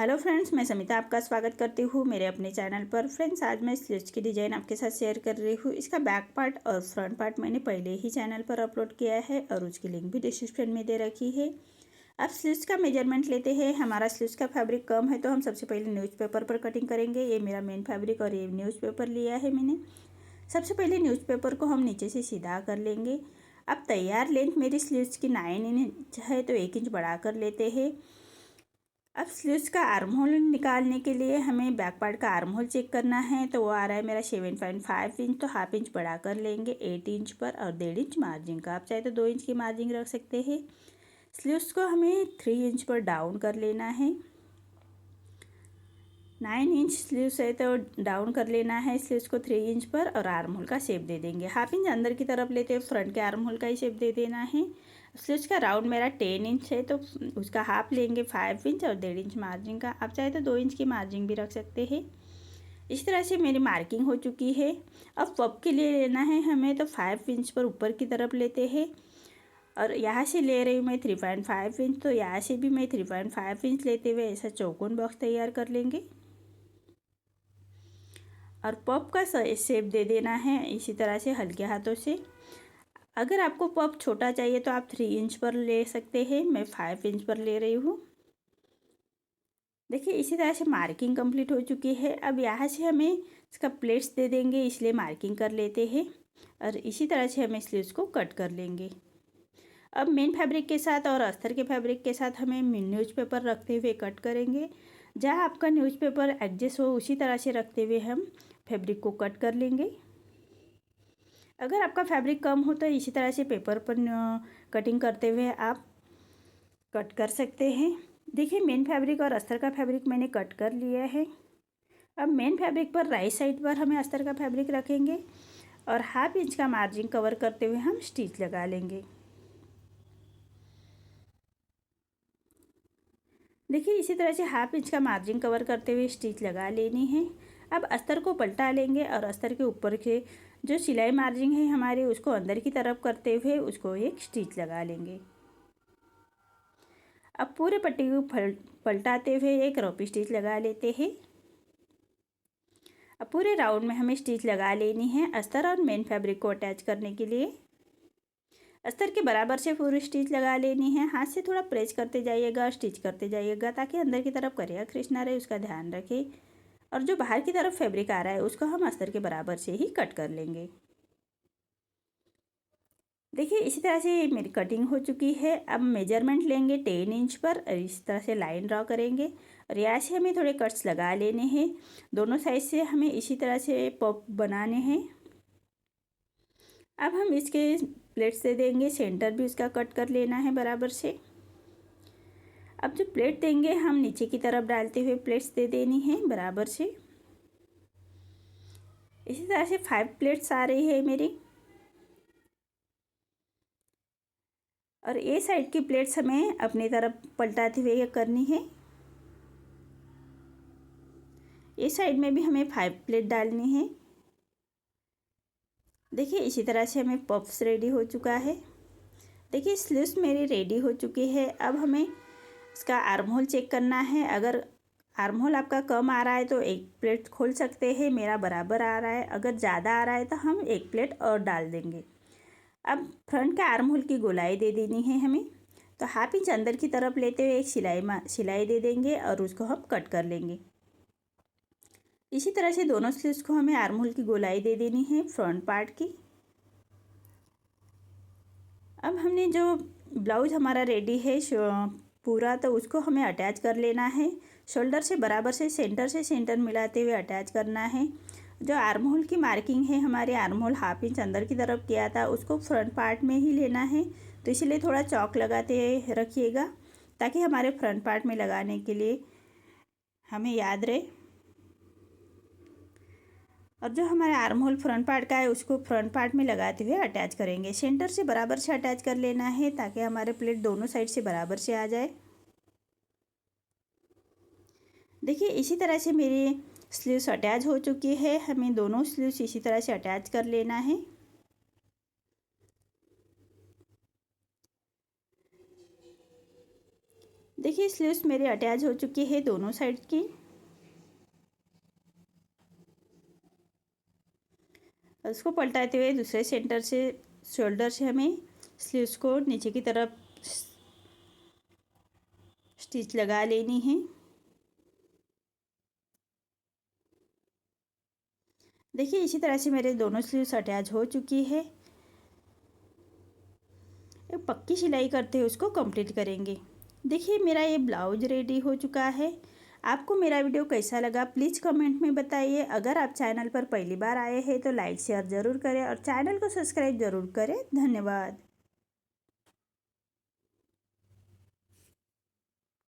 Hello friends, मैं समिता आपका स्वागत करती हूँ मेरे अपने चैनल पर। फ्रेंड्स, आज मैं स्लीव्स की डिज़ाइन आपके साथ शेयर कर रही हूँ। इसका बैक पार्ट और फ्रंट पार्ट मैंने पहले ही चैनल पर अपलोड किया है और उसकी लिंक भी डिस्क्रिप्शन में दे रखी है। अब स्लीव्स का मेजरमेंट लेते हैं। हमारा स्लीव्स का फैब्रिक कम है तो हम सबसे पहले न्यूज़पेपर पर कटिंग करेंगे। ये मेरा मेन फैब्रिक और ये न्यूज़पेपर लिया है मैंने। सबसे पहले न्यूज़पेपर को हम नीचे से सीधा कर लेंगे। अब तैयार लेंथ मेरी स्लीव्स की 9 इंच है तो 1 इंच बढ़ा कर लेते हैं। अब स्लीव्स का आर्म होल निकालने के लिए हमें बैक पार्ट का आर्म होल चेक करना है। तो वो आ रहा है मेरा 7.5 इंच, तो हाफ इंच बढ़ा कर लेंगे 8 इंच पर और 1.5 इंच मार्जिन का। आप चाहे तो 2 इंच की मार्जिन रख सकते हैं। स्लीव्स को हमें 3 इंच पर डाउन कर लेना है। 9 इंच स्लीव्स है तो डाउन कर लेना है स्लीव्स को 3 इंच पर और आर्म होल का शेप दे देंगे। हाफ इंच अंदर की तरफ लेते हैं, फ्रंट के आर्म होल का ही शेप दे देना है। स्लीव्स का राउंड मेरा 10 इंच है तो उसका हाफ लेंगे 5 इंच और 1.5 इंच मार्जिन का। आप चाहे तो 2 इंच की मार्जिन भी रख सकते हैं। इस तरह से मेरी मार्किंग हो चुकी है। अब पप के लिए लेना है हमें तो 5 इंच पर ऊपर की तरफ लेते हैं और यहाँ से ले रही हूँ मैं 3.5 इंच, तो यहाँ से भी मैं 3.5 इंच लेते हुए ऐसा चौकोन बॉक्स तैयार कर लेंगे और पप का शेप दे देना है इसी तरह से हल्के हाथों से। अगर आपको पप छोटा चाहिए तो आप 3 इंच पर ले सकते हैं, मैं 5 इंच पर ले रही हूँ। देखिए इसी तरह से मार्किंग कंप्लीट हो चुकी है। अब यहाँ से हमें इसका प्लेट्स दे देंगे, इसलिए मार्किंग कर लेते हैं और इसी तरह से हमें स्लीव्स को कट कर लेंगे। अब मेन फैब्रिक के साथ और अस्तर के फैब्रिक के साथ हमें न्यूज़पेपर रखते हुए कट करेंगे। जहाँ आपका न्यूज़पेपर एडजस्ट हो उसी तरह से रखते हुए हम फैब्रिक को कट कर लेंगे। अगर आपका फैब्रिक कम हो तो इसी तरह से पेपर पर कटिंग करते हुए आप कट कर सकते हैं। देखिए मेन फैब्रिक और अस्तर का फैब्रिक मैंने कट कर लिया है। अब मेन फैब्रिक पर राइट साइड पर हमें अस्तर का फैब्रिक रखेंगे और हाफ इंच का मार्जिन कवर करते हुए हम स्टिच लगा लेंगे। देखिए इसी तरह से हाफ इंच का मार्जिन कवर करते हुए स्टिच लगा लेनी है। अब अस्तर को पलटा लेंगे और अस्तर के ऊपर के जो सिलाई मार्जिन है हमारे उसको अंदर की तरफ करते हुए उसको एक स्टिच लगा लेंगे। अब पूरे पट्टी को पलटाते हुए एक रॉपी स्टिच लगा लेते हैं। अब पूरे राउंड में हमें स्टिच लगा लेनी है अस्तर और मेन फैब्रिक को अटैच करने के लिए। अस्तर के बराबर से पूरी स्टिच लगा लेनी है। हाथ से थोड़ा प्रेस करते जाइएगा, स्टिच करते जाइएगा ताकि अंदर की तरफ करिया क्रिश ना रहे, उसका ध्यान रखें। और जो बाहर की तरफ फैब्रिक आ रहा है उसको हम अस्तर के बराबर से ही कट कर लेंगे। देखिए इसी तरह से मेरी कटिंग हो चुकी है। अब मेजरमेंट लेंगे 10 इंच पर और इस तरह से लाइन ड्रॉ करेंगे और यहाँ से हमें थोड़े कट्स लगा लेने हैं। दोनों साइड से हमें इसी तरह से पॉप बनाने हैं। अब हम इसके प्लेट्स दे देंगे, सेंटर भी उसका कट कर लेना है बराबर से। अब जो प्लेट देंगे हम नीचे की तरफ डालते हुए प्लेट्स दे देनी है बराबर से। इसी तरह से 5 प्लेट्स आ रही है मेरी और ये साइड की प्लेट्स हमें अपनी तरफ पलटाते हुए करनी है। ये साइड में भी हमें 5 प्लेट डालनी है। देखिए इसी तरह से हमें पफ्स रेडी हो चुका है। देखिए स्लीव्स मेरी रेडी हो चुकी है। अब हमें इसका आर्म होल चेक करना है। अगर आर्म होल आपका कम आ रहा है तो एक प्लेट खोल सकते हैं, मेरा बराबर आ रहा है। अगर ज़्यादा आ रहा है तो हम एक प्लेट और डाल देंगे। अब फ्रंट के आर्म होल की गोलाई दे देनी है हमें, तो हाफ इंच अंदर की तरफ लेते हुए एक सिलाई दे देंगे और उसको हम कट कर लेंगे। इसी तरह से दोनों स्लीव्स को हमें आर्म होल की गोलाई दे देनी है फ्रंट पार्ट की। अब हमने जो ब्लाउज हमारा रेडी है पूरा, तो उसको हमें अटैच कर लेना है। शोल्डर से बराबर से सेंटर मिलाते हुए अटैच करना है। जो आर्म होल की मार्किंग है, हमारे आर्म होल हाफ इंच अंदर की तरफ किया था उसको फ्रंट पार्ट में ही लेना है, तो इसलिए थोड़ा चौक लगाते रखिएगा ताकि हमारे फ्रंट पार्ट में लगाने के लिए हमें याद रहे। और जो हमारा आर्म होल फ्रंट पार्ट का है उसको फ्रंट पार्ट में लगाते हुए अटैच करेंगे। सेंटर से बराबर से अटैच कर लेना है ताकि हमारे प्लेट दोनों साइड से बराबर से आ जाए। देखिए इसी तरह से मेरी स्लीव्स अटैच हो चुकी है। हमें दोनों स्लीव्स इसी तरह से अटैच कर लेना है। देखिए स्लीव्स मेरे अटैच हो चुकी है दोनों साइड की। उसको पलटाते हुए दूसरे सेंटर से शोल्डर से हमें स्लीव्स को नीचे की तरफ स्टिच लगा लेनी है। देखिए इसी तरह से मेरे दोनों स्लीव्स अटैच हो चुकी है। एक पक्की सिलाई करते हुए उसको कंप्लीट करेंगे। देखिए मेरा ये ब्लाउज रेडी हो चुका है। आपको मेरा वीडियो कैसा लगा प्लीज़ कमेंट में बताइए। अगर आप चैनल पर पहली बार आए हैं तो लाइक शेयर ज़रूर करें और चैनल को सब्सक्राइब ज़रूर करें। धन्यवाद।